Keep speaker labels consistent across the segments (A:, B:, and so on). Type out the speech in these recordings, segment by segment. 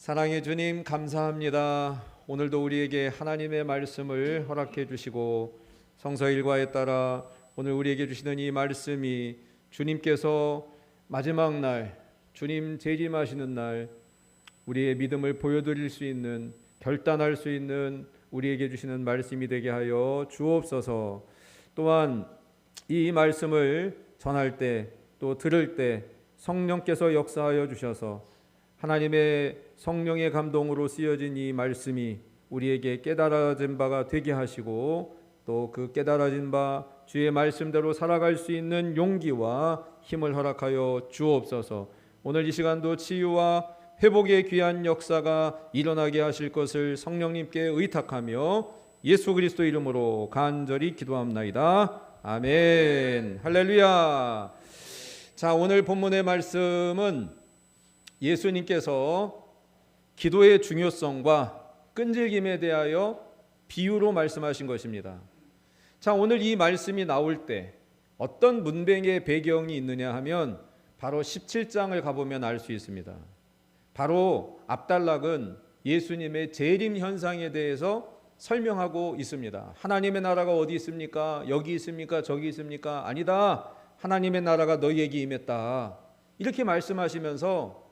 A: 사랑의 주님 감사합니다. 오늘도 우리에게 하나님의 말씀을 허락해 주시고 성서 일과에 따라 오늘 우리에게 주시는 이 말씀이 주님께서 마지막 날, 주님 재림하시는 날 우리의 믿음을 보여드릴 수 있는, 결단할 수 있는 우리에게 주시는 말씀이 되게 하여 주옵소서. 또한 이 말씀을 전할 때 또 들을 때 성령께서 역사하여 주셔서 하나님의 성령의 감동으로 쓰여진 이 말씀이 우리에게 깨달아진 바가 되게 하시고 또 그 깨달아진 바 주의 말씀대로 살아갈 수 있는 용기와 힘을 허락하여 주옵소서. 오늘 이 시간도 치유와 회복의 귀한 역사가 일어나게 하실 것을 성령님께 의탁하며 예수 그리스도 이름으로 간절히 기도합나이다. 아멘. 할렐루야. 자, 오늘 본문의 말씀은 예수님께서 기도의 중요성과 끈질김에 대하여 비유로 말씀하신 것입니다. 자, 오늘 이 말씀이 나올 때 어떤 문맥의 배경이 있느냐 하면 바로 17장을 가보면 알 수 있습니다. 바로 앞단락은 예수님의 재림 현상에 대해서 설명하고 있습니다. 하나님의 나라가 어디 있습니까? 여기 있습니까? 저기 있습니까? 아니다. 하나님의 나라가 너희에게 임했다. 이렇게 말씀하시면서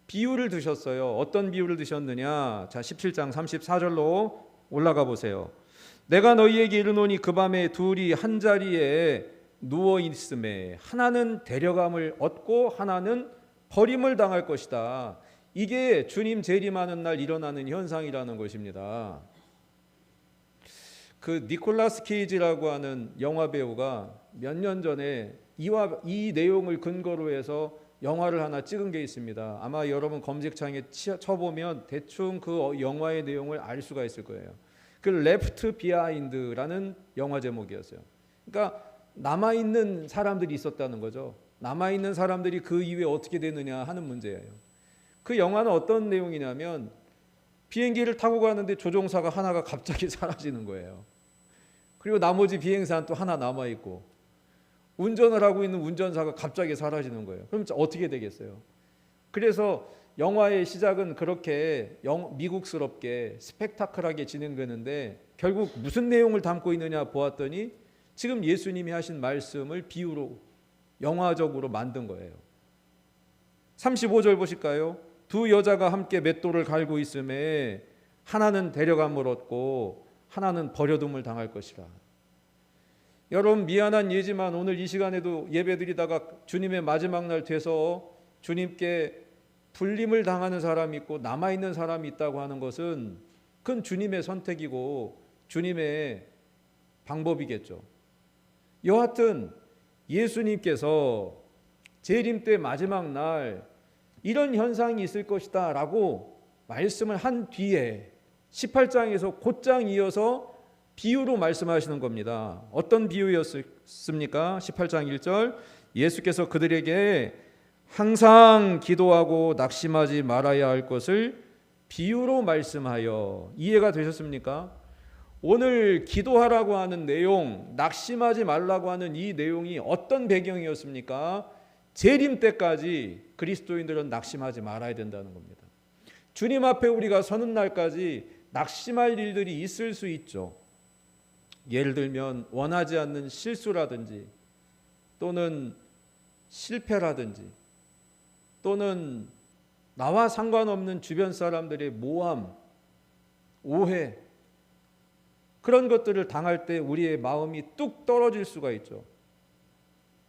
A: 비유를 드셨어요. 어떤 비유를 드셨느냐? 자, 17장 34절로 올라가 보세요. 내가 너희에게 이르노니 그 밤에 둘이 한 자리에 누워 있음에 하나는 데려감을 얻고 하나는 버림을 당할 것이다. 이게 주님 재림하는 날 일어나는 현상이라는 것입니다. 그 니콜라스 케이지라고 하는 영화 배우가 몇 년 전에 이 내용을 근거로 해서 영화를 하나 찍은 게 있습니다. 아마 여러분 검색창에 쳐보면 대충 그 영화의 내용을 알 수가 있을 거예요. 그 레프트 비하인드라는 영화 제목이었어요. 그러니까 남아있는 사람들이 있었다는 거죠. 남아있는 사람들이 그 이후에 어떻게 되느냐 하는 문제예요. 그 영화는 어떤 내용이냐면 비행기를 타고 가는데 조종사가 하나가 갑자기 사라지는 거예요. 그리고 나머지 비행사는 또 하나 남아있고 운전을 하고 있는 운전사가 갑자기 사라지는 거예요. 그럼 어떻게 되겠어요? 그래서 영화의 시작은 그렇게 미국스럽게 스펙타클하게 진행되는데 결국 무슨 내용을 담고 있느냐 보았더니 지금 예수님이 하신 말씀을 비유로 영화적으로 만든 거예요. 35절 보실까요? 두 여자가 함께 맷돌을 갈고 있음에 하나는 데려감을 얻고 하나는 버려둠을 당할 것이라. 여러분 미안한 예지만 오늘 이 시간에도 예배드리다가 주님의 마지막 날 돼서 주님께 불림을 당하는 사람이 있고 남아있는 사람이 있다고 하는 것은 그건 주님의 선택이고 주님의 방법이겠죠. 여하튼 예수님께서 재림 때 마지막 날 이런 현상이 있을 것이다 라고 말씀을 한 뒤에 18장에서 곧장 이어서 비유로 말씀하시는 겁니다. 어떤 비유였습니까? 18장 1절 예수께서 그들에게 항상 기도하고 낙심하지 말아야 할 것을 비유로 말씀하여. 이해가 되셨습니까? 오늘 기도하라고 하는 내용, 낙심하지 말라고 하는 이 내용이 어떤 배경이었습니까? 재림 때까지 그리스도인들은 낙심하지 말아야 된다는 겁니다. 주님 앞에 우리가 서는 날까지 낙심할 일들이 있을 수 있죠. 예를 들면 원하지 않는 실수라든지 또는 실패라든지 또는 나와 상관없는 주변 사람들의 모함, 오해, 그런 것들을 당할 때 우리의 마음이 뚝 떨어질 수가 있죠.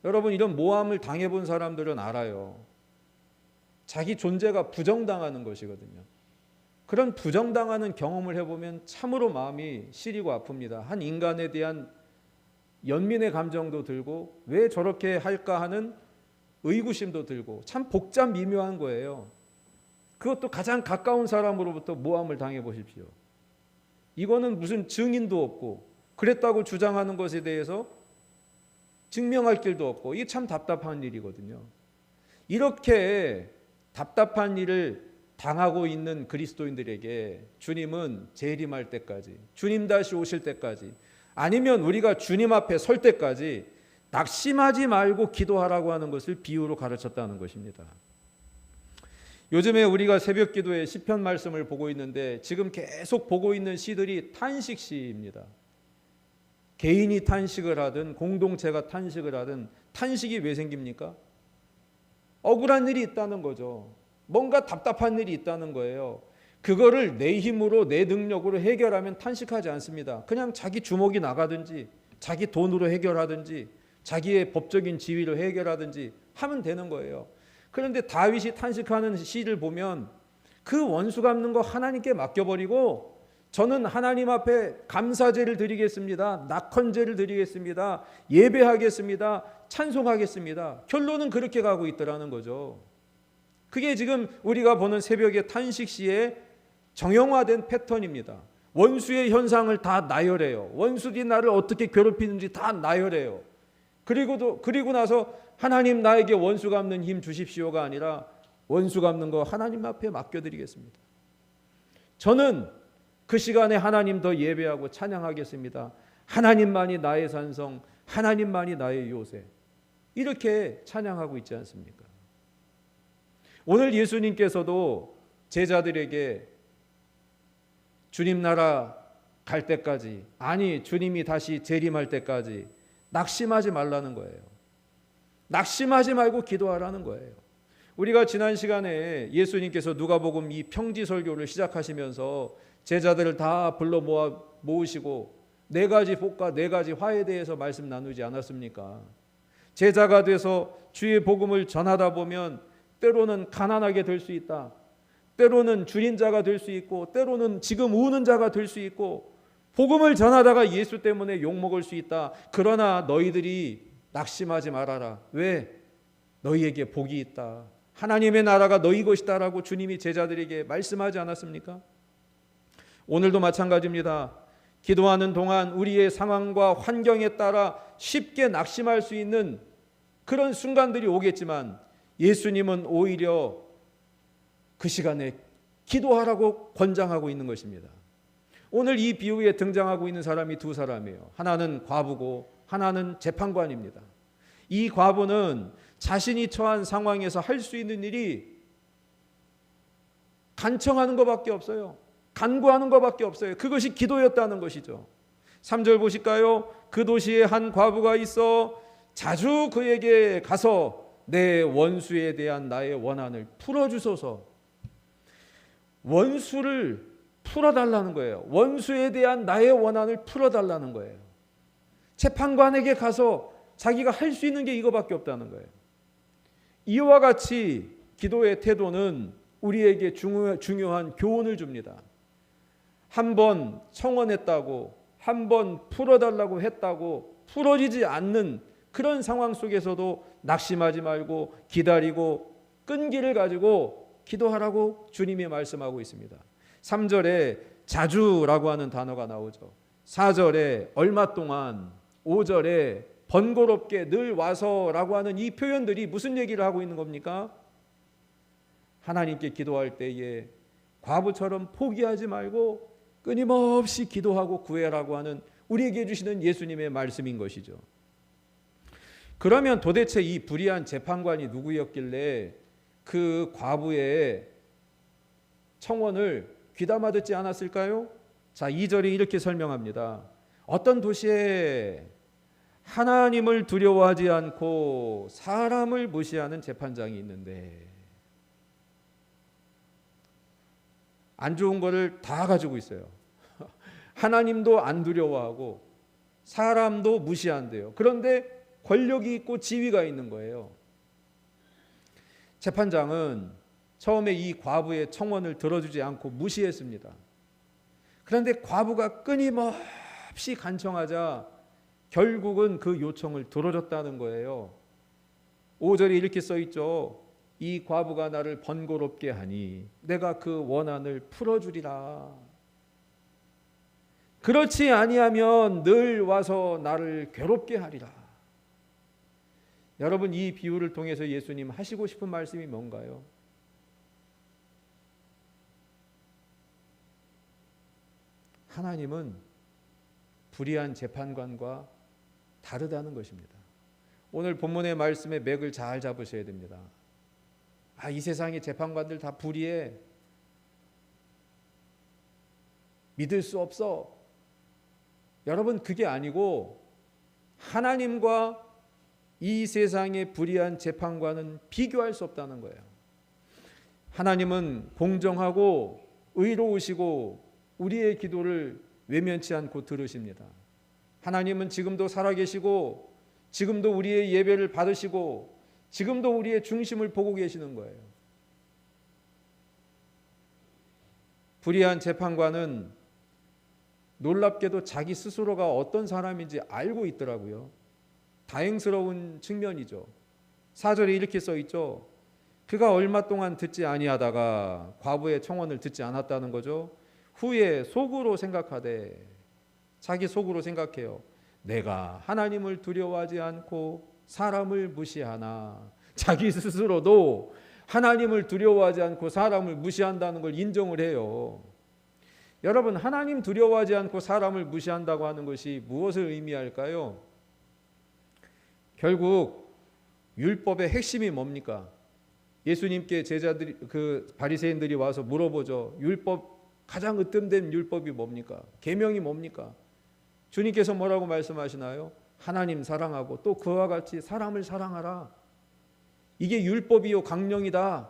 A: 여러분 이런 모함을 당해본 사람들은 알아요. 자기 존재가 부정당하는 것이거든요. 그런 부정당하는 경험을 해보면 참으로 마음이 시리고 아픕니다. 한 인간에 대한 연민의 감정도 들고 왜 저렇게 할까 하는 의구심도 들고 참 복잡 미묘한 거예요. 그것도 가장 가까운 사람으로부터 모함을 당해보십시오. 이거는 무슨 증인도 없고 그랬다고 주장하는 것에 대해서 증명할 길도 없고 이게 참 답답한 일이거든요. 이렇게 답답한 일을 당하고 있는 그리스도인들에게 주님은 재림할 때까지, 주님 다시 오실 때까지, 아니면 우리가 주님 앞에 설 때까지 낙심하지 말고 기도하라고 하는 것을 비유로 가르쳤다는 것입니다. 요즘에 우리가 새벽 기도에 시편 말씀을 보고 있는데 지금 계속 보고 있는 시들이 탄식 시입니다. 개인이 탄식을 하든 공동체가 탄식을 하든 탄식이 왜 생깁니까? 억울한 일이 있다는 거죠. 뭔가 답답한 일이 있다는 거예요. 그거를 내 힘으로 내 능력으로 해결하면 탄식하지 않습니다. 그냥 자기 주먹이 나가든지 자기 돈으로 해결하든지 자기의 법적인 지위로 해결하든지 하면 되는 거예요. 그런데 다윗이 탄식하는 시를 보면 그 원수 갚는 거 하나님께 맡겨버리고 저는 하나님 앞에 감사제를 드리겠습니다. 낙헌제를 드리겠습니다. 예배하겠습니다. 찬송하겠습니다. 결론은 그렇게 가고 있더라는 거죠. 그게 지금 우리가 보는 새벽의 탄식시의 정형화된 패턴입니다. 원수의 현상을 다 나열해요. 원수들이 나를 어떻게 괴롭히는지 다 나열해요. 그리고 나서 하나님 나에게 원수 갚는 힘 주십시오가 아니라 원수 갚는 거 하나님 앞에 맡겨드리겠습니다. 저는 그 시간에 하나님 더 예배하고 찬양하겠습니다. 하나님만이 나의 산성, 하나님만이 나의 요새. 이렇게 찬양하고 있지 않습니까? 오늘 예수님께서도 제자들에게 주님 나라 갈 때까지, 아니 주님이 다시 재림할 때까지 낙심하지 말라는 거예요. 낙심하지 말고 기도하라는 거예요. 우리가 지난 시간에 예수님께서 누가복음 이 평지 설교를 시작하시면서 제자들을 다 불러 모으시고 네 가지 복과 네 가지 화에 대해서 말씀 나누지 않았습니까? 제자가 돼서 주의 복음을 전하다 보면 때로는 가난하게 될 수 있다. 때로는 줄인 자가 될 수 있고 때로는 지금 우는 자가 될 수 있고 복음을 전하다가 예수 때문에 욕먹을 수 있다. 그러나 너희들이 낙심하지 말아라. 왜? 너희에게 복이 있다. 하나님의 나라가 너희 것이다라고 주님이 제자들에게 말씀하지 않았습니까? 오늘도 마찬가지입니다. 기도하는 동안 우리의 상황과 환경에 따라 쉽게 낙심할 수 있는 그런 순간들이 오겠지만 예수님은 오히려 그 시간에 기도하라고 권장하고 있는 것입니다. 오늘 이 비유에 등장하고 있는 사람이 두 사람이에요. 하나는 과부고 하나는 재판관입니다. 이 과부는 자신이 처한 상황에서 할 수 있는 일이 간청하는 것밖에 없어요. 간구하는 것밖에 없어요. 그것이 기도였다는 것이죠. 3절 보실까요? 그 도시에 한 과부가 있어 자주 그에게 가서 내 원수에 대한 나의 원한을 풀어주소서. 원수를 풀어달라는 거예요. 원수에 대한 나의 원한을 풀어달라는 거예요. 재판관에게 가서 자기가 할 수 있는 게 이거밖에 없다는 거예요. 이와 같이 기도의 태도는 우리에게 중요한 교훈을 줍니다. 한 번 청원했다고, 한 번 풀어달라고 했다고 풀어지지 않는 그런 상황 속에서도 낙심하지 말고 기다리고 끈기를 가지고 기도하라고 주님이 말씀하고 있습니다. 3절에 자주라고 하는 단어가 나오죠. 4절에 얼마 동안, 5절에 번거롭게 늘 와서라고 하는 이 표현들이 무슨 얘기를 하고 있는 겁니까? 하나님께 기도할 때에 과부처럼 포기하지 말고 끊임없이 기도하고 구해라고 하는 우리에게 주시는 예수님의 말씀인 것이죠. 그러면 도대체 이 불의한 재판관이 누구였길래 그 과부의 청원을 귀담아 듣지 않았을까요? 자, 2절이 이렇게 설명합니다. 어떤 도시에 하나님을 두려워하지 않고 사람을 무시하는 재판장이 있는데 안 좋은 거를 다 가지고 있어요. 하나님도 안 두려워하고 사람도 무시한대요. 그런데 권력이 있고 지위가 있는 거예요. 재판장은 처음에 이 과부의 청원을 들어주지 않고 무시했습니다. 그런데 과부가 끊임없이 간청하자 결국은 그 요청을 들어줬다는 거예요. 5절에 이렇게 써 있죠. 이 과부가 나를 번거롭게 하니 내가 그 원한을 풀어주리라. 그렇지 아니하면 늘 와서 나를 괴롭게 하리라. 여러분, 이 비유를 통해서 예수님 하시고 싶은 말씀이 뭔가요? 하나님은 불의한 재판관과 다르다는 것입니다. 오늘 본문의 말씀의 맥을 잘 잡으셔야 됩니다. 이 세상의 재판관들 다 불의해. 믿을 수 없어. 여러분, 그게 아니고 하나님과 이 세상의 불의한 재판관은 비교할 수 없다는 거예요. 하나님은 공정하고 의로우시고 우리의 기도를 외면치 않고 들으십니다. 하나님은 지금도 살아계시고 지금도 우리의 예배를 받으시고 지금도 우리의 중심을 보고 계시는 거예요. 불의한 재판관은 놀랍게도 자기 스스로가 어떤 사람인지 알고 있더라고요. 다행스러운 측면이죠. 4절에 이렇게 써 있죠. 그가 얼마 동안 듣지 아니하다가 과부의 청원을 듣지 않았다는 거죠. 후에 속으로 생각하되, 자기 속으로 생각해요. 내가 하나님을 두려워하지 않고 사람을 무시하나. 자기 스스로도 하나님을 두려워하지 않고 사람을 무시한다는 걸 인정을 해요. 여러분, 하나님 두려워하지 않고 사람을 무시한다고 하는 것이 무엇을 의미할까요? 결국 율법의 핵심이 뭡니까? 예수님께 제자들이, 바리새인들이 와서 물어보죠. 율법, 가장 으뜸된 율법이 뭡니까? 계명이 뭡니까? 주님께서 뭐라고 말씀하시나요? 하나님 사랑하고 또 그와 같이 사람을 사랑하라. 이게 율법이요 강령이다.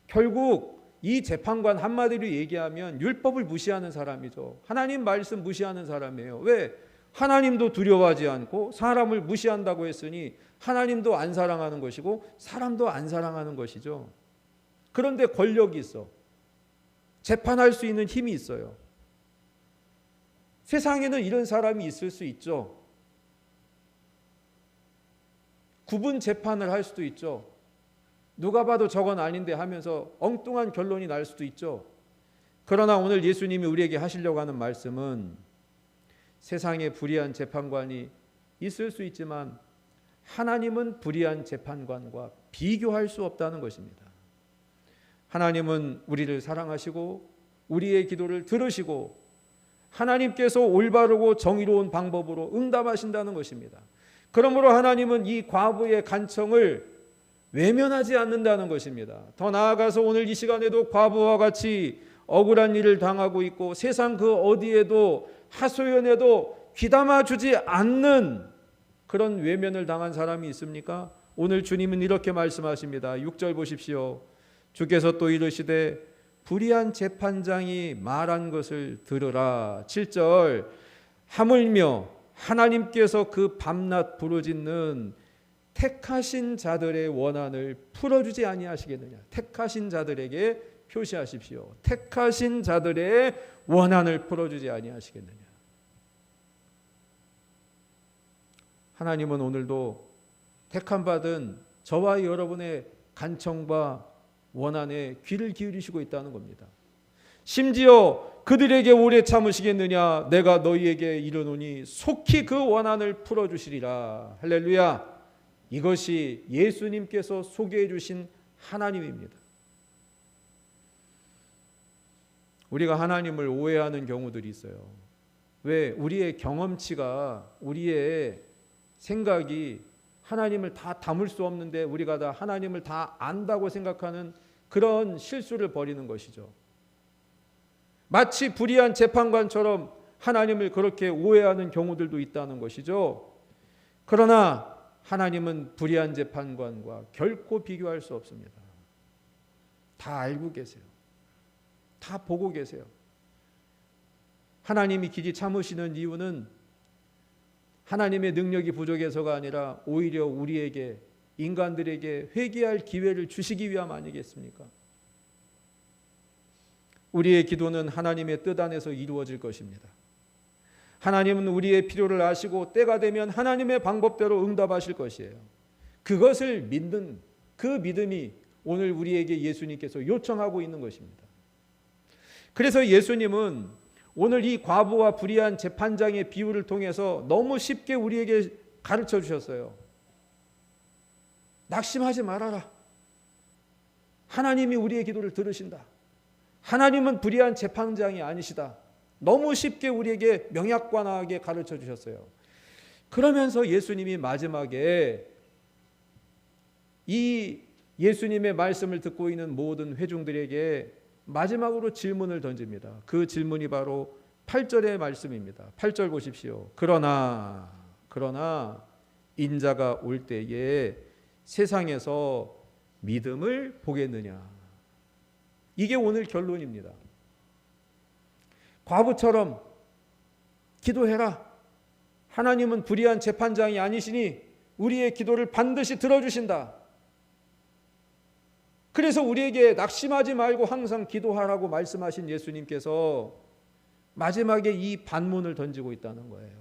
A: 결국 이 재판관 한마디로 얘기하면 율법을 무시하는 사람이죠. 하나님 말씀 무시하는 사람이에요. 왜? 하나님도 두려워하지 않고 사람을 무시한다고 했으니 하나님도 안 사랑하는 것이고 사람도 안 사랑하는 것이죠. 그런데 권력이 있어. 재판할 수 있는 힘이 있어요. 세상에는 이런 사람이 있을 수 있죠. 구분 재판을 할 수도 있죠. 누가 봐도 저건 아닌데 하면서 엉뚱한 결론이 날 수도 있죠. 그러나 오늘 예수님이 우리에게 하시려고 하는 말씀은 세상에 불의한 재판관이 있을 수 있지만 하나님은 불의한 재판관과 비교할 수 없다는 것입니다. 하나님은 우리를 사랑하시고 우리의 기도를 들으시고 하나님께서 올바르고 정의로운 방법으로 응답하신다는 것입니다. 그러므로 하나님은 이 과부의 간청을 외면하지 않는다는 것입니다. 더 나아가서 오늘 이 시간에도 과부와 같이 억울한 일을 당하고 있고 세상 그 어디에도 하소연에도 귀담아 주지 않는 그런 외면을 당한 사람이 있습니까? 오늘 주님은 이렇게 말씀하십니다. 6절 보십시오. 주께서 또 이르시되 불의한 재판장이 말한 것을 들으라. 7절 하물며 하나님께서 그 밤낮 부르짖는 택하신 자들의 원한을 풀어주지 아니하시겠느냐. 택하신 자들에게 표시하십시오. 택하신 자들의 원한을 풀어주지 아니하시겠느냐. 하나님은 오늘도 택함 받은 저와 여러분의 간청과 원한에 귀를 기울이시고 있다는 겁니다. 심지어 그들에게 오래 참으시겠느냐. 내가 너희에게 이르노니 속히 그 원한을 풀어주시리라. 할렐루야. 이것이 예수님께서 소개해 주신 하나님입니다. 우리가 하나님을 오해하는 경우들이 있어요. 왜? 우리의 경험치가, 우리의 생각이 하나님을 다 담을 수 없는데 우리가 다 하나님을 다 안다고 생각하는 그런 실수를 벌이는 것이죠. 마치 불의한 재판관처럼 하나님을 그렇게 오해하는 경우들도 있다는 것이죠. 그러나 하나님은 불의한 재판관과 결코 비교할 수 없습니다. 다 알고 계세요. 다 보고 계세요. 하나님이 길이 참으시는 이유는 하나님의 능력이 부족해서가 아니라 오히려 우리에게, 인간들에게 회개할 기회를 주시기 위함 아니겠습니까? 우리의 기도는 하나님의 뜻 안에서 이루어질 것입니다. 하나님은 우리의 필요를 아시고 때가 되면 하나님의 방법대로 응답하실 것이에요. 그것을 믿는 그 믿음이 오늘 우리에게 예수님께서 요청하고 있는 것입니다. 그래서 예수님은 오늘 이 과부와 불의한 재판장의 비유를 통해서 너무 쉽게 우리에게 가르쳐 주셨어요. 낙심하지 말아라. 하나님이 우리의 기도를 들으신다. 하나님은 불의한 재판장이 아니시다. 너무 쉽게 우리에게 명약관하게 가르쳐 주셨어요. 그러면서 예수님이 마지막에 이 예수님의 말씀을 듣고 있는 모든 회중들에게 마지막으로 질문을 던집니다. 그 질문이 바로 8절의 말씀입니다. 8절 보십시오. 그러나 인자가 올 때에 세상에서 믿음을 보겠느냐. 이게 오늘 결론입니다. 과부처럼 기도해라. 하나님은 불의한 재판장이 아니시니 우리의 기도를 반드시 들어주신다. 그래서 우리에게 낙심하지 말고 항상 기도하라고 말씀하신 예수님께서 마지막에 이 반문을 던지고 있다는 거예요.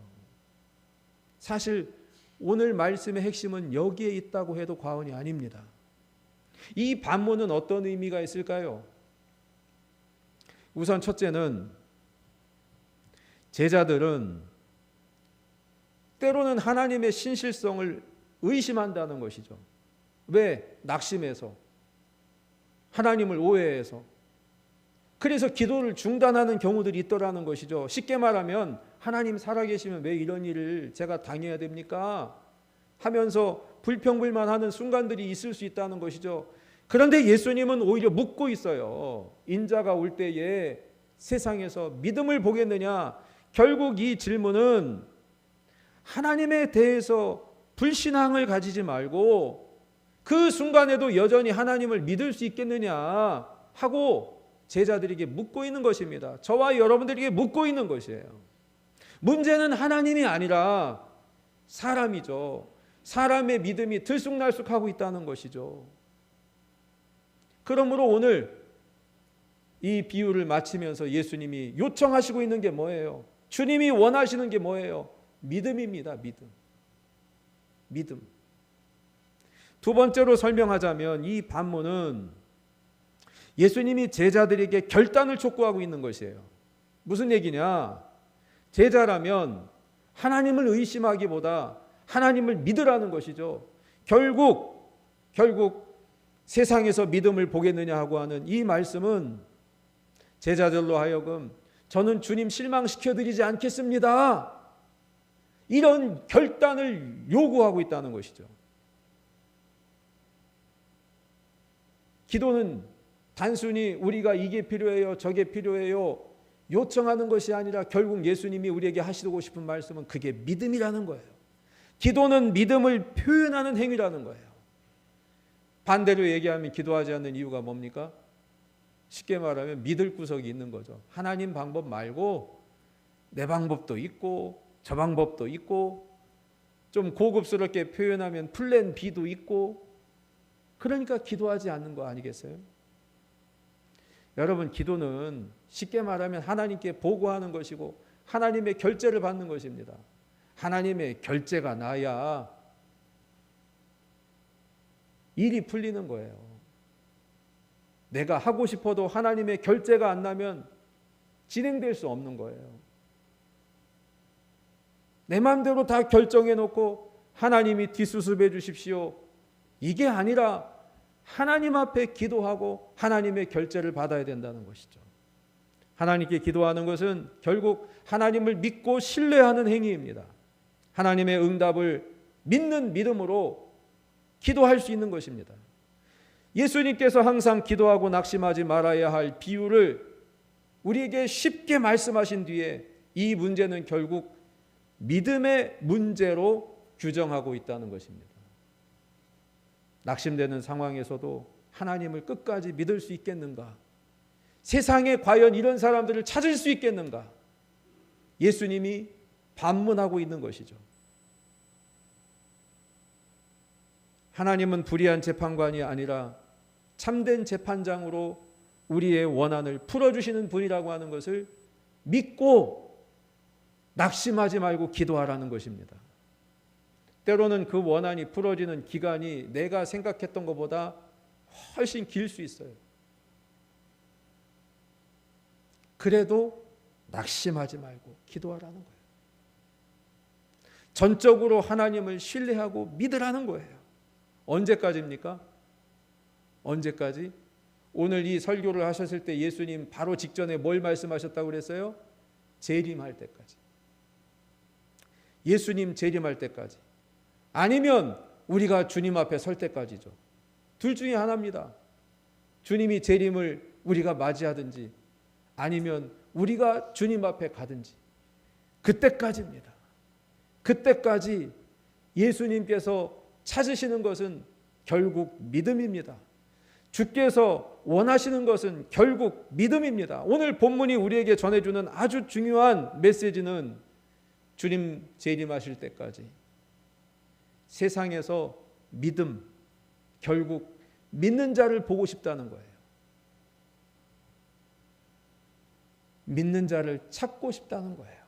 A: 사실 오늘 말씀의 핵심은 여기에 있다고 해도 과언이 아닙니다. 이 반문은 어떤 의미가 있을까요? 우선 첫째는 제자들은 때로는 하나님의 신실성을 의심한다는 것이죠. 왜? 낙심해서, 하나님을 오해해서. 그래서 기도를 중단하는 경우들이 있더라는 것이죠. 쉽게 말하면 하나님 살아계시면 왜 이런 일을 제가 당해야 됩니까? 하면서 불평불만하는 순간들이 있을 수 있다는 것이죠. 그런데 예수님은 오히려 묻고 있어요. 인자가 올 때에 세상에서 믿음을 보겠느냐? 결국 이 질문은 하나님에 대해서 불신앙을 가지지 말고 그 순간에도 여전히 하나님을 믿을 수 있겠느냐 하고 제자들에게 묻고 있는 것입니다. 저와 여러분들에게 묻고 있는 것이에요. 문제는 하나님이 아니라 사람이죠. 사람의 믿음이 들쑥날쑥하고 있다는 것이죠. 그러므로 오늘 이 비유를 마치면서 예수님이 요청하시고 있는 게 뭐예요? 주님이 원하시는 게 뭐예요? 믿음입니다. 믿음. 두 번째로 설명하자면 이 반문은 예수님이 제자들에게 결단을 촉구하고 있는 것이에요. 무슨 얘기냐? 제자라면 하나님을 의심하기보다 하나님을 믿으라는 것이죠. 결국 세상에서 믿음을 보겠느냐 하고 하는 이 말씀은 제자들로 하여금 저는 주님 실망시켜드리지 않겠습니다. 이런 결단을 요구하고 있다는 것이죠. 기도는 단순히 우리가 이게 필요해요, 저게 필요해요 요청하는 것이 아니라 결국 예수님이 우리에게 하시고 싶은 말씀은 그게 믿음이라는 거예요. 기도는 믿음을 표현하는 행위라는 거예요. 반대로 얘기하면 기도하지 않는 이유가 뭡니까? 쉽게 말하면 믿을 구석이 있는 거죠. 하나님 방법 말고 내 방법도 있고 저 방법도 있고 좀 고급스럽게 표현하면 플랜 B도 있고 그러니까 기도하지 않는 거 아니겠어요? 여러분 기도는 쉽게 말하면 하나님께 보고하는 것이고 하나님의 결제를 받는 것입니다. 하나님의 결제가 나야 일이 풀리는 거예요. 내가 하고 싶어도 하나님의 결제가 안 나면 진행될 수 없는 거예요. 내 마음대로 다 결정해 놓고 하나님이 뒷수습해 주십시오. 이게 아니라 하나님 앞에 기도하고 하나님의 결제를 받아야 된다는 것이죠. 하나님께 기도하는 것은 결국 하나님을 믿고 신뢰하는 행위입니다. 하나님의 응답을 믿는 믿음으로 기도할 수 있는 것입니다. 예수님께서 항상 기도하고 낙심하지 말아야 할 비유를 우리에게 쉽게 말씀하신 뒤에 이 문제는 결국 믿음의 문제로 규정하고 있다는 것입니다. 낙심되는 상황에서도 하나님을 끝까지 믿을 수 있겠는가? 세상에 과연 이런 사람들을 찾을 수 있겠는가? 예수님이 반문하고 있는 것이죠. 하나님은 불의한 재판관이 아니라 참된 재판장으로 우리의 원한을 풀어주시는 분이라고 하는 것을 믿고 낙심하지 말고 기도하라는 것입니다. 때로는 그 원한이 풀어지는 기간이 내가 생각했던 것보다 훨씬 길 수 있어요. 그래도 낙심하지 말고 기도하라는 거예요. 전적으로 하나님을 신뢰하고 믿으라는 거예요. 언제까지입니까? 언제까지? 오늘 이 설교를 하셨을 때 예수님 바로 직전에 뭘 말씀하셨다고 그랬어요? 재림할 때까지. 예수님 재림할 때까지. 아니면 우리가 주님 앞에 설 때까지죠. 둘 중에 하나입니다. 주님이 재림을 우리가 맞이하든지 아니면 우리가 주님 앞에 가든지 그때까지입니다. 그때까지 예수님께서 찾으시는 것은 결국 믿음입니다. 주께서 원하시는 것은 결국 믿음입니다. 오늘 본문이 우리에게 전해주는 아주 중요한 메시지는 주님 재림하실 때까지 세상에서 믿음, 결국 믿는 자를 보고 싶다는 거예요. 믿는 자를 찾고 싶다는 거예요.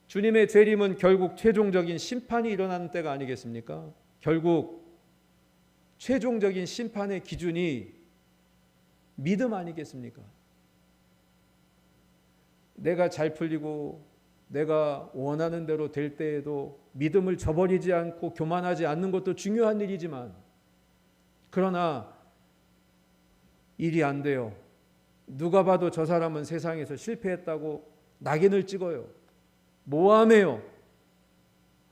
A: 주님의 재림은 결국 최종적인 심판이 일어나는 때가 아니겠습니까? 결국 최종적인 심판의 기준이 믿음 아니겠습니까? 내가 잘 풀리고 내가 원하는 대로 될 때에도 믿음을 저버리지 않고 교만하지 않는 것도 중요한 일이지만, 그러나 일이 안 돼요. 누가 봐도 저 사람은 세상에서 실패했다고 낙인을 찍어요. 모함해요.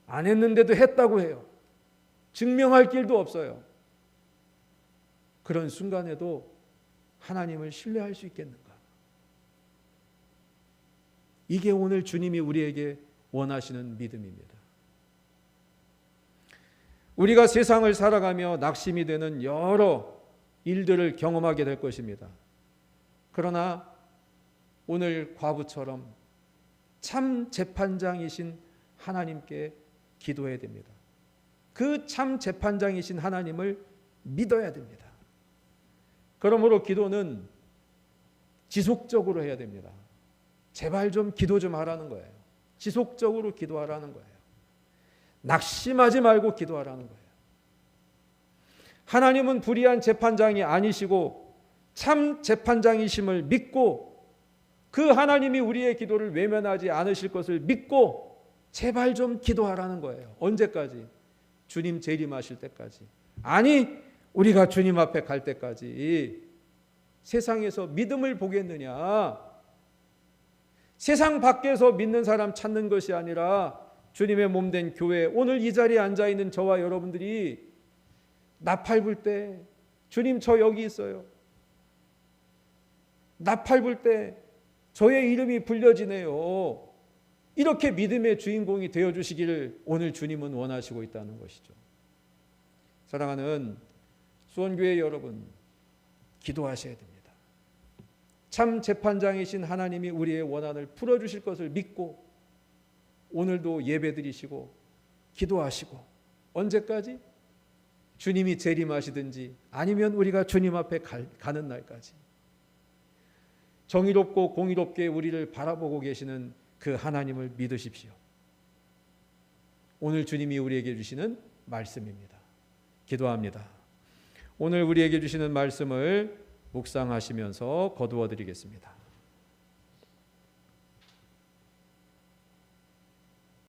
A: 안 했는데도 했다고 해요. 증명할 길도 없어요. 그런 순간에도 하나님을 신뢰할 수 있겠는가? 이게 오늘 주님이 우리에게 원하시는 믿음입니다. 우리가 세상을 살아가며 낙심이 되는 여러 일들을 경험하게 될 것입니다. 그러나 오늘 과부처럼 참 재판장이신 하나님께 기도해야 됩니다. 그 참 재판장이신 하나님을 믿어야 됩니다. 그러므로 기도는 지속적으로 해야 됩니다. 제발 좀 기도 좀 하라는 거예요. 지속적으로 기도하라는 거예요. 낙심하지 말고 기도하라는 거예요. 하나님은 불의한 재판장이 아니시고 참 재판장이심을 믿고 그 하나님이 우리의 기도를 외면하지 않으실 것을 믿고 제발 좀 기도하라는 거예요. 언제까지? 주님 재림하실 때까지. 아니, 우리가 주님 앞에 갈 때까지. 세상에서 믿음을 보겠느냐? 세상 밖에서 믿는 사람 찾는 것이 아니라 주님의 몸된 교회, 오늘 이 자리에 앉아있는 저와 여러분들이 나팔 불 때 주님 저 여기 있어요. 나팔 불 때 저의 이름이 불려지네요. 이렇게 믿음의 주인공이 되어주시기를 오늘 주님은 원하시고 있다는 것이죠. 사랑하는 수원교회 여러분, 기도하셔야 됩니다. 참 재판장이신 하나님이 우리의 원한을 풀어주실 것을 믿고 오늘도 예배드리시고 기도하시고, 언제까지? 주님이 재림하시든지 아니면 우리가 주님 앞에 가는 날까지 정의롭고 공의롭게 우리를 바라보고 계시는 그 하나님을 믿으십시오. 오늘 주님이 우리에게 주시는 말씀입니다. 기도합니다. 오늘 우리에게 주시는 말씀을 묵상하시면서 거두어 드리겠습니다.